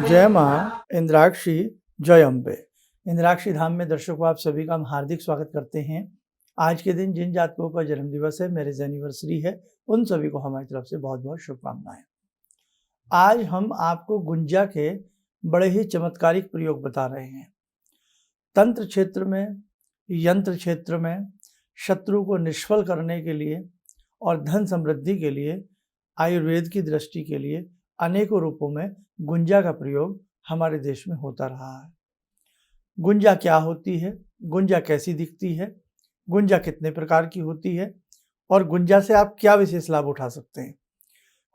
जय माँ इंद्राक्षी, जय अम्बे। इंद्राक्षी धाम में दर्शकों आप सभी का हम हार्दिक स्वागत करते हैं। आज के दिन जिन जातकों का जन्म दिवस है, मैरिज एनिवर्सरी है, उन सभी को हमारी तरफ से बहुत बहुत शुभकामनाएं। आज हम आपको गुंजा के बड़े ही चमत्कारिक प्रयोग बता रहे हैं। तंत्र क्षेत्र में, यंत्र क्षेत्र में शत्रु को निष्फल करने के लिए और धन समृद्धि के लिए, आयुर्वेद की दृष्टि के लिए अनेकों रूपों में गुंजा का प्रयोग हमारे देश में होता रहा है। गुंजा क्या होती है, गुंजा कैसी दिखती है, गुंजा कितने प्रकार की होती है और गुंजा से आप क्या विशेष लाभ उठा सकते हैं।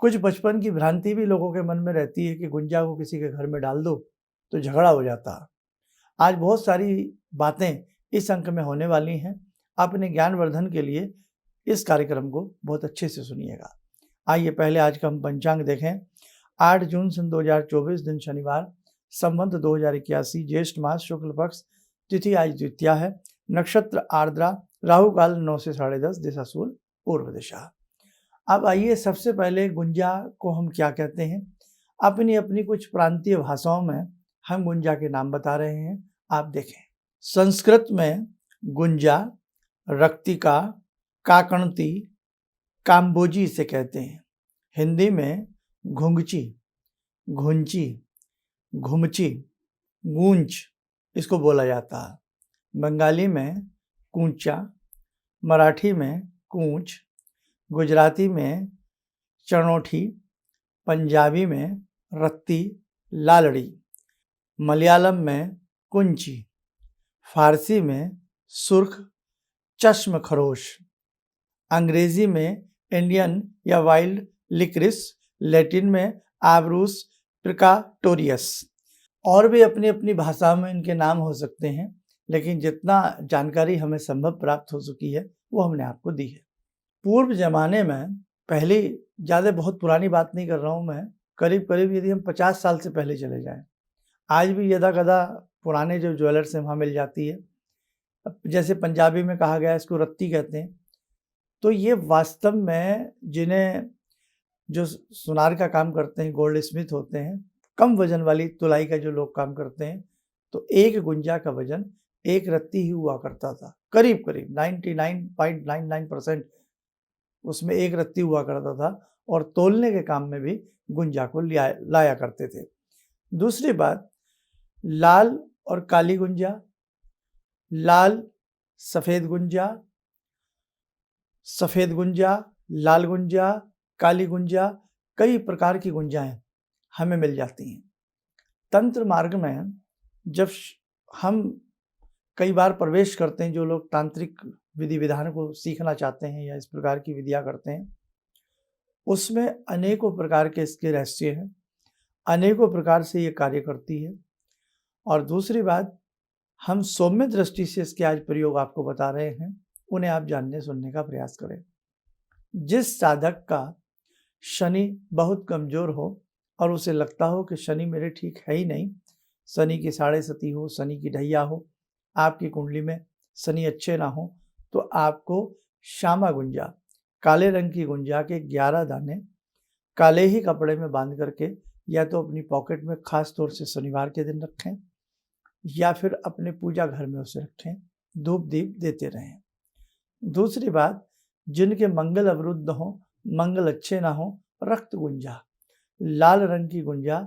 कुछ बचपन की भ्रांति भी लोगों के मन में रहती है कि गुंजा को किसी के घर में डाल दो तो झगड़ा हो जाता है। आज बहुत सारी बातें इस अंक में होने वाली हैं। अपने ज्ञानवर्धन के लिए इस कार्यक्रम को बहुत अच्छे से सुनिएगा। आइए पहले आज का हम पंचांग देखें। 8 जून सन 2024 दिन शनिवार, संवत 2081, ज्येष्ठ मास शुक्ल पक्ष, तिथि आज द्वितीया है, नक्षत्र आर्द्रा, राहु काल 9 से 10:30, दिशा सूर्य पूर्व दिशा। अब आइए सबसे पहले गुंजा को हम क्या कहते हैं। अपनी अपनी कुछ प्रांतीय भाषाओं में हम गुंजा के नाम बता रहे हैं, आप देखें। संस्कृत में गुंजा, रक्तिका, काकणती, काम्बोजी इसे कहते हैं। हिंदी में घुंगची, घुंची, घुमची, गूंच इसको बोला जाता है। बंगाली में कूंचा, मराठी में कूंच, गुजराती में चनोठी, पंजाबी में रत्ती, लालड़ी, मलयालम में कुंची, फारसी में सुर्ख, चश्म खरोश, अंग्रेजी में इंडियन या वाइल्ड लिक्रिस, लैटिन में आब्रूस प्रिकाटोरियस। और भी अपनी अपनी भाषा में इनके नाम हो सकते हैं, लेकिन जितना जानकारी हमें संभव प्राप्त हो चुकी है वो हमने आपको दी है। पूर्व जमाने में, पहले ज़्यादा बहुत पुरानी बात नहीं कर रहा हूँ मैं, करीब करीब यदि हम 50 साल से पहले चले जाएं, आज भी यदा कदा पुराने जो ज्वेलर्स हैं वहाँ मिल जाती है। जैसे पंजाबी में कहा गया इसको रत्ती कहते हैं। तो ये वास्तव में जिन्हें जो सुनार का काम करते हैं, गोल्ड स्मिथ होते हैं, कम वजन वाली तुलाई का जो लोग काम करते हैं, तो एक गुंजा का वजन एक रत्ती ही हुआ करता था। करीब करीब 99.99% उसमें एक रत्ती हुआ करता था और तोलने के काम में भी गुंजा को लाया करते थे। दूसरी बात, लाल और काली गुंजा, लाल सफ़ेद गुंजा, सफ़ेद गुंजा, लाल गुंजा, काली गुंजा, कई प्रकार की गुंजाएं हमें मिल जाती हैं। तंत्र मार्ग में जब हम कई बार प्रवेश करते हैं, जो लोग तांत्रिक विधि विधान को सीखना चाहते हैं या इस प्रकार की विधियां करते हैं, उसमें अनेकों प्रकार के इसके रहस्य हैं, अनेकों प्रकार से ये कार्य करती है। और दूसरी बात, हम सौम्य दृष्टि से इसके आज प्रयोग आपको बता रहे हैं, उन्हें आप जानने सुनने का प्रयास करें। जिस साधक का शनि बहुत कमज़ोर हो और उसे लगता हो कि शनि मेरे ठीक है ही नहीं, शनि की 7.5 हो, शनि की ढैया हो, आपकी कुंडली में शनि अच्छे ना हो, तो आपको श्यामा गुंजा, काले रंग की गुंजा के 11 दाने काले ही कपड़े में बांध करके या तो अपनी पॉकेट में खास तौर से शनिवार के दिन रखें या फिर अपने पूजा घर में उसे रखें, धूप दीप देते रहें। दूसरी बात, जिनके मंगल अवरुद्ध हो, मंगल अच्छे ना हो, रक्त गुंजा, लाल रंग की गुंजा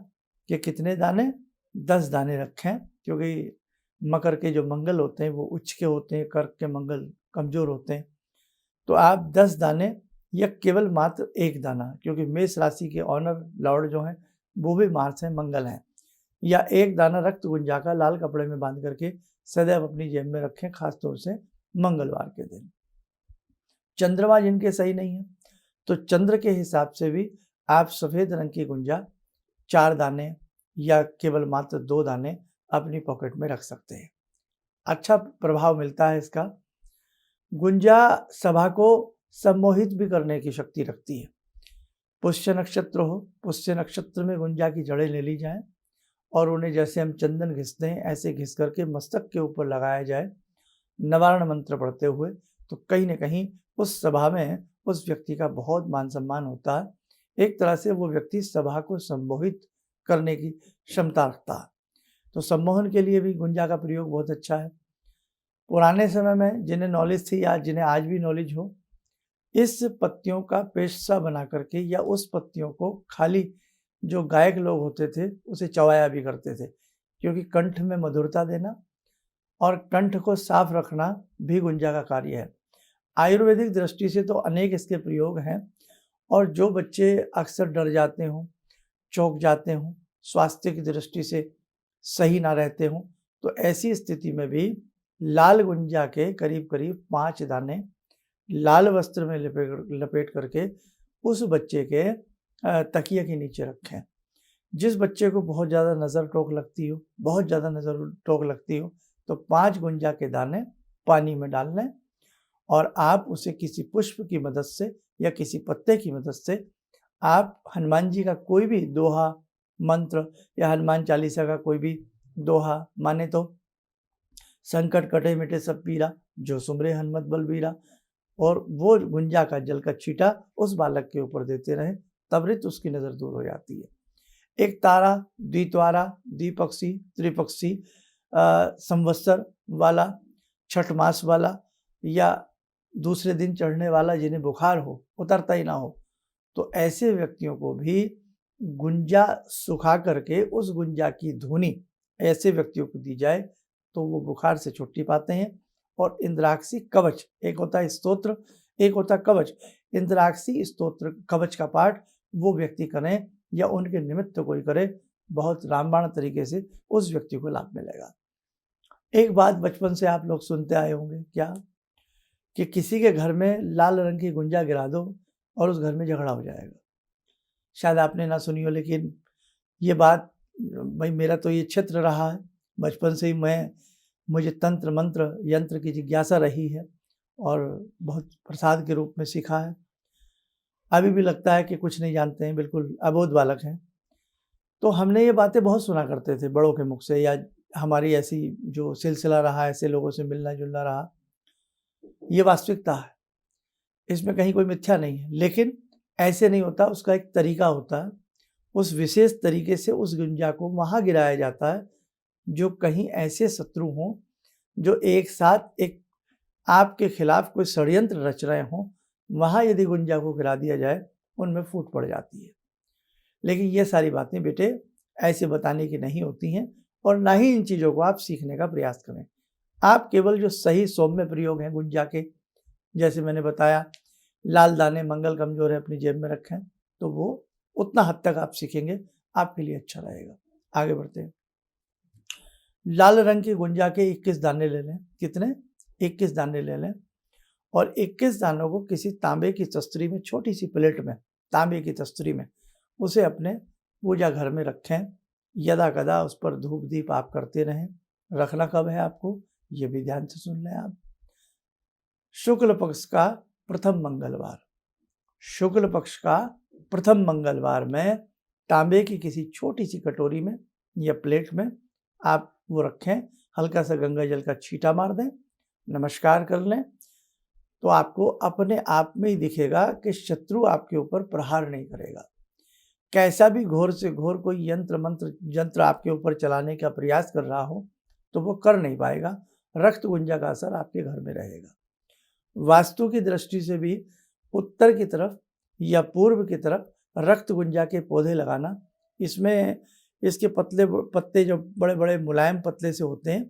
के कितने दाने? 10 दाने रखें, क्योंकि मकर के जो मंगल होते हैं वो उच्च के होते हैं, कर्क के मंगल कमज़ोर होते हैं। तो आप 10 दाने या केवल मात्र 1 दाना, क्योंकि मेष राशि के ऑनर लॉर्ड जो हैं वो भी मार्स हैं, मंगल हैं, या 1 दाना रक्त गुंजा का लाल कपड़े में बांध करके सदैव अपनी जेब में रखें, खास तौर से मंगलवार के दिन। चंद्रमा जिनके सही नहीं है, तो चंद्र के हिसाब से भी आप सफ़ेद रंग की गुंजा 4 दाने या केवल मात्र 2 दाने अपनी पॉकेट में रख सकते हैं। अच्छा प्रभाव मिलता है इसका। गुंजा सभा को सम्मोहित भी करने की शक्ति रखती है। पुष्य नक्षत्र हो, पुष्य नक्षत्र में गुंजा की जड़ें ले ली जाएं और उन्हें जैसे हम चंदन घिसते हैं ऐसे घिस करके मस्तक के ऊपर लगाया जाए, नवारण मंत्र पढ़ते हुए, तो कहीं न कहीं उस सभा में उस व्यक्ति का बहुत मान सम्मान होता है। एक तरह से वो व्यक्ति सभा को संबोधित करने की क्षमता रखता है। तो सम्मोहन के लिए भी गुंजा का प्रयोग बहुत अच्छा है। पुराने समय में जिन्हें नॉलेज थी या जिन्हें आज भी नॉलेज हो, इस पत्तियों का पेस्ट सा बना करके या उस पत्तियों को खाली जो गायक लोग होते थे उसे चबाया भी करते थे, क्योंकि कंठ में मधुरता देना और कंठ को साफ रखना भी गुंजा का कार्य है। आयुर्वेदिक दृष्टि से तो अनेक इसके प्रयोग हैं, और जो बच्चे अक्सर डर जाते हों, चौंक जाते हों, स्वास्थ्य की दृष्टि से सही ना रहते हों, तो ऐसी स्थिति में भी लाल गुंजा के करीब करीब 5 दाने लाल वस्त्र में लपेट करके उस बच्चे के तकिए के नीचे रखें। जिस बच्चे को बहुत ज़्यादा नज़र टोक लगती हो, बहुत ज़्यादा नज़र टोक लगती हो, तो 5 गुंजा के दाने पानी में डाल लें और आप उसे किसी पुष्प की मदद से या किसी पत्ते की मदद से आप हनुमान जी का कोई भी दोहा मंत्र या हनुमान चालीसा का कोई भी दोहा, माने तो संकट कटे मिटे सब पीरा, जो सुमरे हनुमत बलबीरा, और वो गुंजा का जल का छींटा उस बालक के ऊपर देते रहें, त्वरित उसकी नज़र दूर हो जाती है। एक तारा, द्वितारा, द्विपक्षी, त्रिपक्षी, संवत्सर वाला, छठ मास वाला या दूसरे दिन चढ़ने वाला, जिन्हें बुखार हो, उतरता ही ना हो, तो ऐसे व्यक्तियों को भी गुंजा सुखा करके उस गुंजा की धुनी ऐसे व्यक्तियों को दी जाए तो वो बुखार से छुट्टी पाते हैं। और इंद्राक्षी कवच, एक होता है स्तोत्र, एक होता है कवच। इंद्राक्षी स्तोत्र कवच का पाठ वो व्यक्ति करें या उनके निमित्त कोई करे, बहुत रामबाण तरीके से उस व्यक्ति को लाभ मिलेगा। एक बात बचपन से आप लोग सुनते आए होंगे, क्या कि किसी के घर में लाल रंग की गुंजा गिरा दो और उस घर में झगड़ा हो जाएगा। शायद आपने ना सुनी हो, लेकिन ये बात भाई मेरा तो ये क्षेत्र रहा है। बचपन से ही मुझे तंत्र मंत्र यंत्र की जिज्ञासा रही है और बहुत प्रसाद के रूप में सीखा है। अभी भी लगता है कि कुछ नहीं जानते हैं, बिल्कुल अबोध बालक हैं। तो हमने ये बातें बहुत सुना करते थे बड़ों के मुख से, या हमारी ऐसी जो सिलसिला रहा, ऐसे लोगों से मिलना जुलना रहा। ये वास्तविकता है, इसमें कहीं कोई मिथ्या नहीं है, लेकिन ऐसे नहीं होता, उसका एक तरीका होता है। उस विशेष तरीके से उस गुंजा को वहाँ गिराया जाता है जो कहीं ऐसे शत्रु हों जो एक साथ एक आपके खिलाफ कोई षड्यंत्र रच रहे हों, वहाँ यदि गुंजा को गिरा दिया जाए, उनमें फूट पड़ जाती है। लेकिन ये सारी बातें बेटे ऐसे बताने की नहीं होती हैं, और ना ही इन चीज़ों को आप सीखने का प्रयास करें। आप केवल जो सही सौम्य प्रयोग हैं गुंजा के, जैसे मैंने बताया लाल दाने मंगल कमजोर है अपनी जेब में रखें, तो वो उतना हद तक आप सीखेंगे, आपके लिए अच्छा रहेगा। आगे बढ़ते हैं। लाल रंग की गुंजा के 21 दाने ले लें। कितने? 21 दाने ले लें, और 21 दानों को किसी तांबे की तस्तरी में, छोटी सी प्लेट में, तांबे की तस्तरी में उसे अपने पूजा घर में रखें। यदा कदा उस पर धूप दीप आप करते रहें। रखना कब है आपको, ये भी ध्यान से सुन लें आप। शुक्ल पक्ष का प्रथम मंगलवार, शुक्ल पक्ष का प्रथम मंगलवार में तांबे की किसी छोटी सी कटोरी में या प्लेट में आप वो रखें। हल्का सा गंगा जल का छींटा मार दें, नमस्कार कर लें, तो आपको अपने आप में ही दिखेगा कि शत्रु आपके ऊपर प्रहार नहीं करेगा। कैसा भी घोर से घोर कोई यंत्र आपके ऊपर चलाने का प्रयास कर रहा हो तो वो कर नहीं पाएगा। रक्त गुंजा का असर आपके घर में रहेगा। वास्तु की दृष्टि से भी उत्तर की तरफ या पूर्व की तरफ रक्त गुंजा के पौधे लगाना, इसमें इसके पतले पत्ते जो बड़े बड़े मुलायम पतले से होते हैं,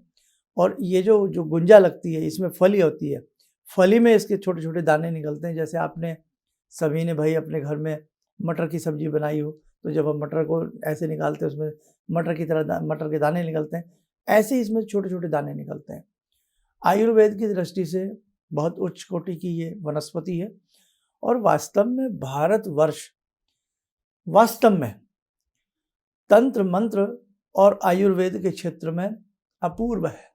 और ये जो गुंजा लगती है इसमें फली होती है, फली में इसके छोटे छोटे दाने निकलते हैं। जैसे आपने सभी ने भाई अपने घर में मटर की सब्जी बनाई हो, तो जब हम मटर को ऐसे निकालते हैं उसमें मटर की तरह मटर के दाने निकलते हैं, ऐसे ही इसमें छोटे छोटे दाने निकलते हैं। आयुर्वेद की दृष्टि से बहुत उच्च कोटि की ये वनस्पति है, और वास्तव में भारतवर्ष वास्तव में तंत्र मंत्र और आयुर्वेद के क्षेत्र में अपूर्व है।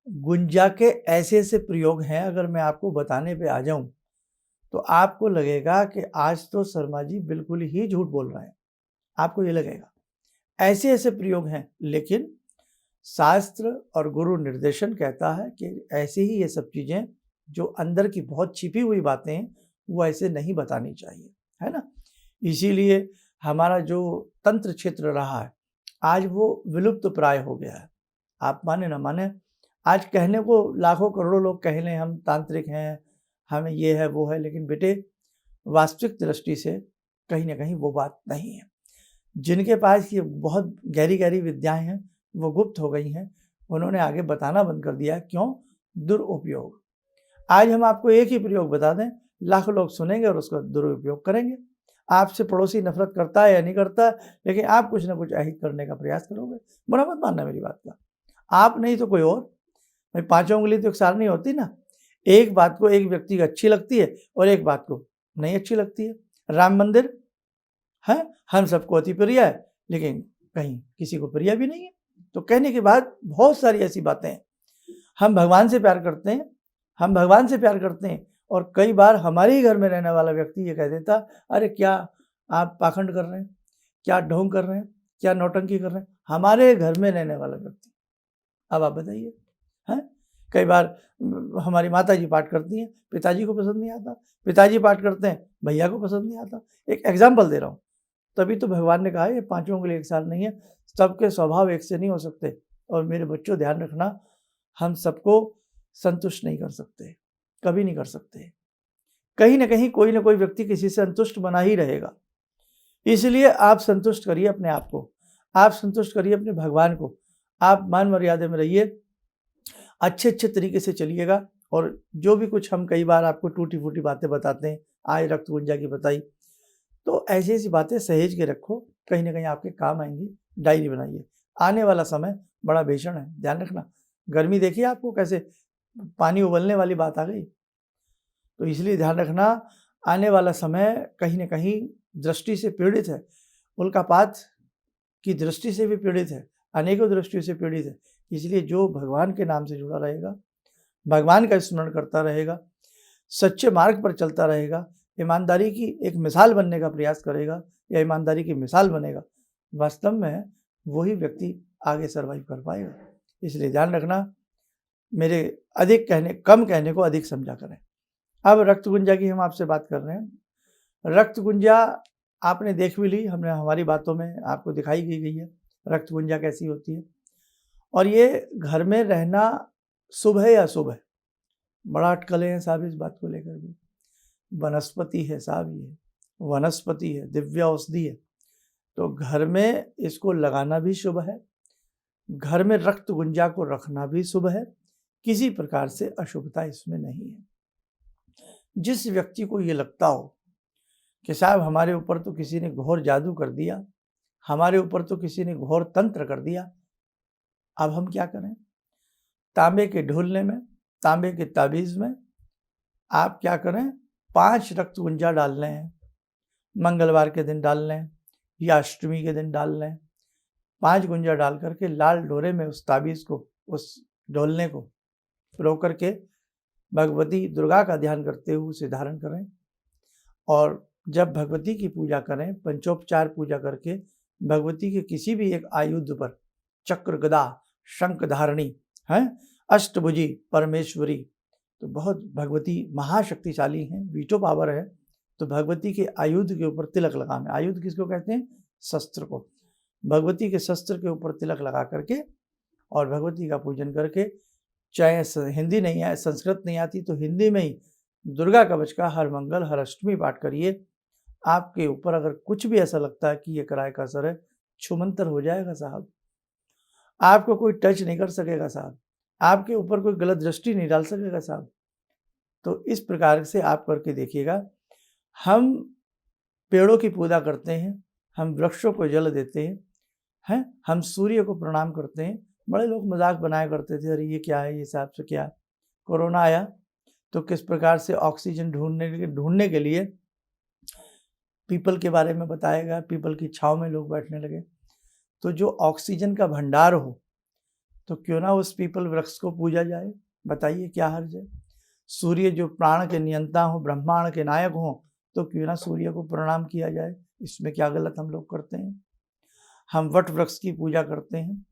गुंजा के ऐसे ऐसे प्रयोग हैं, अगर मैं आपको बताने पे आ जाऊं तो आपको लगेगा कि आज तो शर्मा जी बिल्कुल ही झूठ बोल रहे हैं, आपको ये लगेगा। ऐसे ऐसे प्रयोग हैं, लेकिन शास्त्र और गुरु निर्देशन कहता है कि ऐसे ही ये सब चीज़ें जो अंदर की बहुत छिपी हुई बातें हैं वो ऐसे नहीं बतानी चाहिए, है ना। इसीलिए हमारा जो तंत्र क्षेत्र रहा है आज वो विलुप्त प्राय हो गया है। आप माने ना माने, आज कहने को लाखों करोड़ों लोग कह लें हम तांत्रिक हैं, हमें ये है वो है, लेकिन बेटे वास्तविक दृष्टि से कहीं ना कहीं वो बात नहीं है। जिनके पास ये बहुत गहरी गहरी विद्याएं हैं वो गुप्त हो गई हैं, उन्होंने आगे बताना बंद कर दिया। क्यों? दुरुपयोग। आज हम आपको एक ही प्रयोग बता दें, लाखों लोग सुनेंगे और उसका दुरुपयोग करेंगे। आपसे पड़ोसी नफरत करता है या नहीं करता, लेकिन आप कुछ ना कुछ अहित करने का प्रयास करोगे। बुरा मत मानना मेरी बात का, आप नहीं तो कोई और। भाई पांचों उंगली तो एक सार नहीं होती ना। एक बात को एक व्यक्ति को अच्छी लगती है और एक बात को नहीं अच्छी लगती है। राम मंदिर है, हम सबको अति प्रिय है, लेकिन कहीं किसी को प्रिय भी नहीं है। तो कहने के बाद बहुत सारी ऐसी बातें हैं। हम भगवान से प्यार करते हैं, हम भगवान से प्यार करते हैं, और कई बार हमारे ही घर में रहने वाला व्यक्ति ये कह देता, अरे क्या आप पाखंड कर रहे हैं, क्या ढोंग कर रहे हैं, क्या नौटंकी कर रहे हैं। हमारे घर में रहने वाला व्यक्ति, अब आप बताइए। हैं, कई बार हमारी माता जी पाठ करती हैं, पिताजी को पसंद नहीं आता, पिताजी पाठ करते हैं, भैया को पसंद नहीं आता। एक एग्जाम्पल दे रहा हूँ। तभी तो भगवान ने कहा ये पांचों उंगली एक साल नहीं है, सबके स्वभाव एक से नहीं हो सकते। और मेरे बच्चों ध्यान रखना, हम सबको संतुष्ट नहीं कर सकते, कभी नहीं कर सकते। कहीं ना कहीं कोई ना कोई व्यक्ति किसी से संतुष्ट बना ही रहेगा। इसलिए आप संतुष्ट करिए अपने आप को, आप संतुष्ट करिए अपने भगवान को। आप मान मर्यादा में रहिए, अच्छे अच्छे तरीके से चलिएगा। और जो भी कुछ हम कई बार आपको टूटी फूटी बातें बताते हैं, आज रक्त गुंजा की बताई, तो ऐसी ऐसी बातें सहेज के रखो, कहीं ना कहीं आपके काम आएंगी। डायरी बनाइए। आने वाला समय बड़ा भीषण है, ध्यान रखना। गर्मी देखिए आपको कैसे पानी उबलने वाली बात आ गई। तो इसलिए ध्यान रखना, आने वाला समय कहीं ना कहीं दृष्टि से पीड़ित है, उल्कापात की दृष्टि से भी पीड़ित है, अनेकों दृष्टियों से पीड़ित है। इसलिए जो भगवान के नाम से जुड़ा रहेगा, भगवान का स्मरण करता रहेगा, सच्चे मार्ग पर चलता रहेगा, ईमानदारी की एक मिसाल बनने का प्रयास करेगा या ईमानदारी की मिसाल बनेगा, वास्तव में वही व्यक्ति आगे सर्वाइव कर पाएगा। इसलिए ध्यान रखना, मेरे कम कहने को अधिक समझा करें। अब रक्त गुंजा की हम आपसे बात कर रहे हैं। रक्त गुंजा आपने देख भी ली, हमने हमारी बातों में आपको दिखाई गई है रक्त गुंजा कैसी होती है। और ये घर में रहना शुभ है या अशुभ है, बड़ा अटकलें हैं साहब इस बात को लेकर भी। वनस्पति है साहब, ये वनस्पति है, दिव्य औषधि है, तो घर में इसको लगाना भी शुभ है, घर में रक्त गुंजा को रखना भी शुभ है। किसी प्रकार से अशुभता इसमें नहीं है। जिस व्यक्ति को ये लगता हो कि साहब हमारे ऊपर तो किसी ने घोर जादू कर दिया, हमारे ऊपर तो किसी ने घोर तंत्र कर दिया, अब हम क्या करें? तांबे के ढोलने में, तांबे के ताबीज में आप क्या करें, 5 रक्त गुंजा डाल लें। मंगलवार के दिन डाल लें या अष्टमी के दिन डाल लें। 5 गुंजा डाल करके लाल डोरे में उस ताबीज को, उस ढोलने को पिरो करके भगवती दुर्गा का ध्यान करते हुए उसे धारण करें। और जब भगवती की पूजा करें, पंचोपचार पूजा करके भगवती के किसी भी एक आयुध पर, चक्र गदा शंख धारणी है, अष्टभुजी परमेश्वरी, तो बहुत भगवती महाशक्तिशाली हैं, वीटो पावर है, तो भगवती के आयुध के ऊपर तिलक लगाना। आयुध किसको कहते हैं? शस्त्र को। भगवती के शस्त्र के ऊपर तिलक लगा करके और भगवती का पूजन करके, चाहे हिंदी नहीं आए, संस्कृत नहीं आती, तो हिंदी में ही दुर्गा कवच का हर मंगल हर अष्टमी पाठ करिए। आपके ऊपर अगर कुछ भी ऐसा लगता है कि ये कराए का असर है, छुमंतर हो जाएगा साहब। आपको कोई टच नहीं कर सकेगा साहब, आपके ऊपर कोई गलत दृष्टि नहीं डाल सकेगा साहब। तो इस प्रकार से आप करके देखिएगा। हम पेड़ों की पूजा करते हैं, हम वृक्षों को जल देते हैं, हम सूर्य को प्रणाम करते हैं। बड़े लोग मजाक बनाया करते थे, अरे ये क्या है, ये हिसाब से क्या। कोरोना आया तो किस प्रकार से ऑक्सीजन ढूंढने के लिए पीपल के बारे में बताया गया, पीपल की छांव में लोग बैठने लगे। तो जो ऑक्सीजन का भंडार हो, तो क्यों ना उस पीपल वृक्ष को पूजा जाए, बताइए क्या हर्ज है। सूर्य जो प्राण के नियंता हो, ब्रह्मांड के नायक हो, तो क्यों ना सूर्य को प्रणाम किया जाए, इसमें क्या गलत हम लोग करते हैं। हम वट वृक्ष की पूजा करते हैं,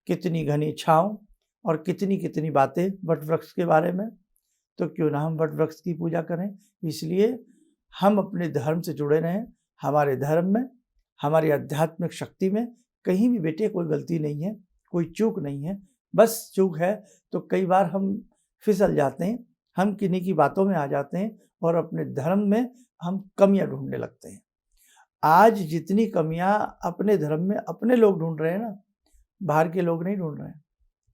कितनी घनी छांव और कितनी कितनी बातें वट वृक्ष के बारे में, तो क्यों ना हम वट वृक्ष की पूजा करें। इसलिए हम अपने धर्म से जुड़े रहें। हमारे धर्म में हमारी आध्यात्मिक शक्ति में कहीं भी बेटे कोई गलती नहीं है, कोई चूक नहीं है। बस चूक है तो कई बार हम फिसल जाते हैं, हम किन्हीं की बातों में आ जाते हैं और अपने धर्म में हम कमियां ढूंढने लगते हैं। आज जितनी कमियां अपने धर्म में अपने लोग ढूंढ रहे हैं ना, बाहर के लोग नहीं ढूंढ रहे हैं।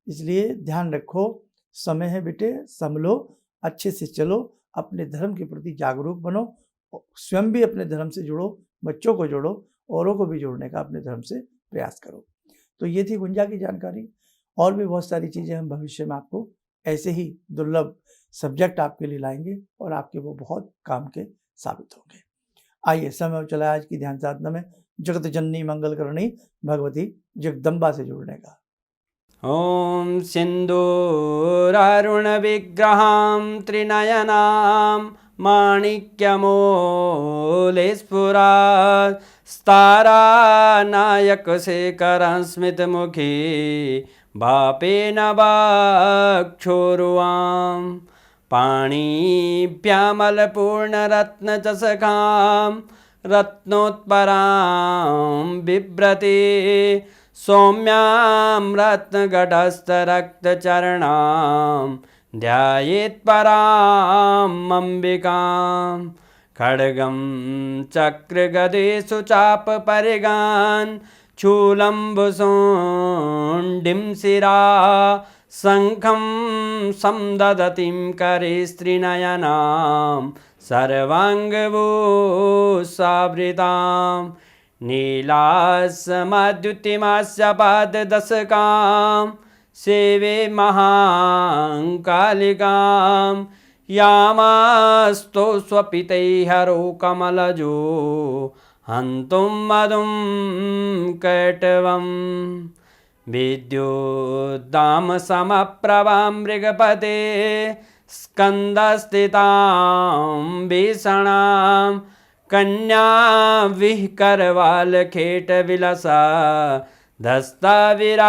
इसलिए ध्यान रखो, समय है बेटे, संभलो, अच्छे से चलो, अपने धर्म के प्रति जागरूक बनो, स्वयं भी अपने धर्म से जुड़ो, बच्चों को जोड़ो, औरों को भी जोड़ने का अपने धर्म से प्रयास करो। तो ये थी गुंजा की जानकारी। और भी बहुत सारी चीज़ें हम भविष्य में आपको ऐसे ही दुर्लभ सब्जेक्ट आपके लिए लाएंगे और आपके वो बहुत काम के साबित होंगे। आइए समय हो चला आज की ध्यान साधना में जगत जननी मंगल करणी भगवती जगदम्बा से जुड़ने का। ॐ सिन्दूरारुण विग्रहां त्रिनयनां माणिक्यमूले स्फुरात् स्तारानायकशेखरं स्मितमुखी भापेन वक्षोरुवां पाणिभ्यामलपूर्णरत्नचषकां रत्नोत्परां बिभ्रति सौम्यां रत्नघटस्थरक्तचरणां ध्यायेत्परां अम्बिकां खड्गं चक्रगदेषु चापपरिगान् शूलम्बुशुण्डिं शिरा शङ्खं संदधतीं करे स्त्रीनयनां सर्वाङ्गभूषावृताम् नीलासमद्युतिमास्य पाददशकां सेवे महाकालिकां यामास्तो स्वपितैहरो कमलजो हन्तुं मधुं कैटवं विद्युद्दामसमप्रभां मृगपते स्कन्दस्थितां भीषणां कन्या विहकरवालखेटविलसा धस्ताविरासेवितां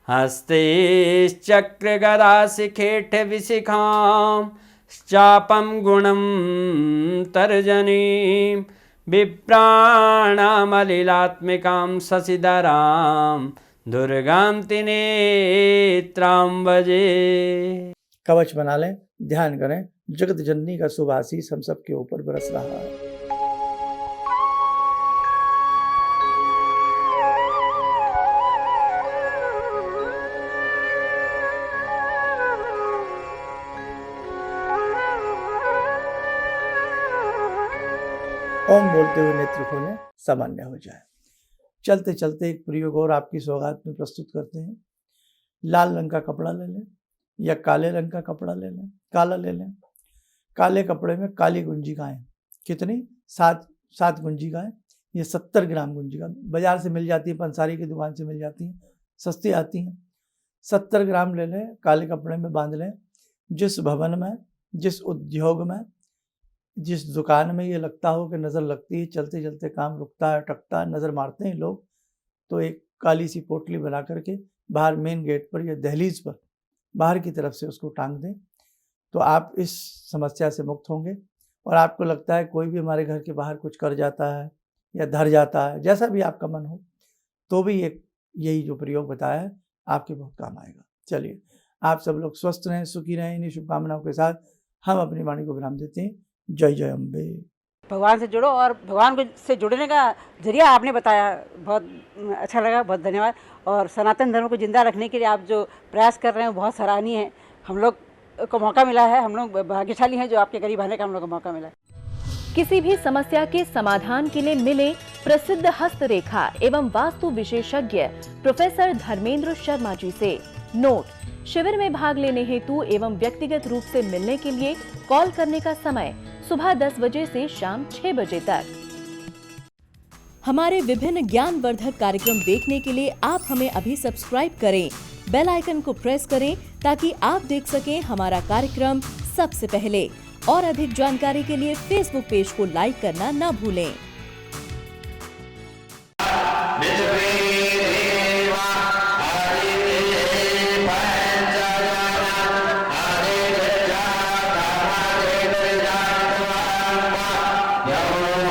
हस्तैश्चक्रगदाशिखेटविशिखां चापं गुणं तर्जनीं विप्राणामलिलात्मिकां शशिधरां दुर्गां त्रिनेत्रां भजे। कवच बना लें, ध्यान करें, जगत जननी का शुभ आशीष हम सबके ऊपर बरस रहा है। ओम बोलते हुए नेत्र खोलें, सामान्य हो जाए। चलते चलते एक प्रयोग और आपकी सौगात में प्रस्तुत करते हैं। लाल रंग का कपड़ा ले लें या काले रंग का कपड़ा ले लें, काला ले लें। काले कपड़े में काली गुंजिकाएं, कितनी? 7 गुंजिकाएं। ये 70 ग्राम गुंजिका बाजार से मिल जाती है, पंसारी की दुकान से मिल जाती हैं, सस्ती आती हैं। 70 ग्राम ले लें, काले कपड़े में बांध लें। जिस भवन में, जिस उद्योग में, जिस दुकान में ये लगता हो कि नज़र लगती है, चलते चलते काम रुकता है, अटकता है, नज़र मारते हैं लोग, तो एक काली सी पोटली बना करके बाहर मेन गेट पर या दहलीज पर बाहर की तरफ से उसको टांग दें, तो आप इस समस्या से मुक्त होंगे। और आपको लगता है कोई भी हमारे घर के बाहर कुछ कर जाता है या धर जाता है, जैसा भी आपका मन हो, तो भी एक यही जो प्रयोग बताया है आपके बहुत काम आएगा। चलिए, आप सब लोग स्वस्थ रहें, सुखी रहें। इन्हीं शुभकामनाओं के साथ हम अपनी वाणी को विराम देते हैं। जय जय अम्बे। भगवान से जुड़ो, और भगवान से जुड़ने का जरिया आपने बताया, बहुत अच्छा लगा, बहुत धन्यवाद। और सनातन धर्म को जिंदा रखने के लिए आप जो प्रयास कर रहे हैं बहुत सराहनीय है। हम लोग को मौका मिला है, हम लोग भाग्यशाली हैं जो आपके करीब आने का हम लोग को मौका मिला है। किसी भी समस्या के समाधान के लिए मिले प्रसिद्ध हस्तरेखा एवं वास्तु विशेषज्ञ प्रोफेसर धर्मेंद्र शर्मा जी से। नोट: शिविर में भाग लेने हेतु एवं व्यक्तिगत रूप से मिलने के लिए कॉल करने का समय सुबह 10 बजे से शाम 6 बजे तक। हमारे विभिन्न ज्ञानवर्धक कार्यक्रम देखने के लिए आप हमें अभी सब्सक्राइब करें, बेल आइकन को प्रेस करें ताकि आप देख सकें हमारा कार्यक्रम सबसे पहले। और अधिक जानकारी के लिए फेसबुक पेज को लाइक करना न भूलें। Yo